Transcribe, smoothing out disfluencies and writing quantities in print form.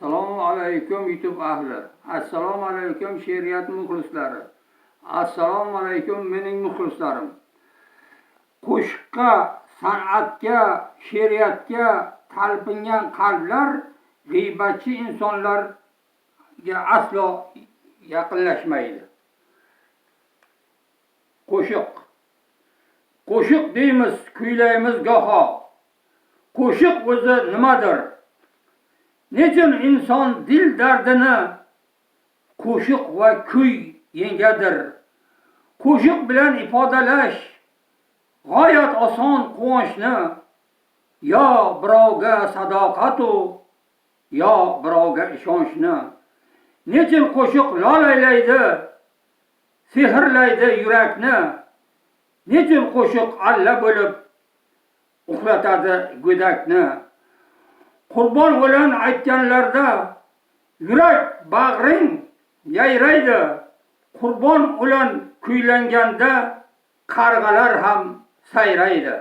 Assalomu alaykum YouTube ahli. Assalomu alaykum she'riyat muxlislari. Assalomu alaykum mening muxlislarim. Qo'shiqqa, san'atga, she'riyatga talpingan qalblar g'iybatchi insonlarga aslo yaqinlashmaydi. Qo'shiq deymiz, kuylaymiz goho. Qo'shiq o'zi nimadir? Nechun inson dil dardini qo'shiq va kuy yengadir? Qo'shiq bilan ifodalash g'oyat oson quvonchni, yo birovga sadoqatu, yo birovga ishonchni. Nechun qo'shiq lolaylaydi, sehrlaydi yurakni? Nechun qo'shiq alla bo'lib uxlatadi go'dakni? Qurbon o'lan aytganlarda yurak bag'ring yayraydi. Qurbon o'lan kuylanganda qarg'alar ham sayraydi.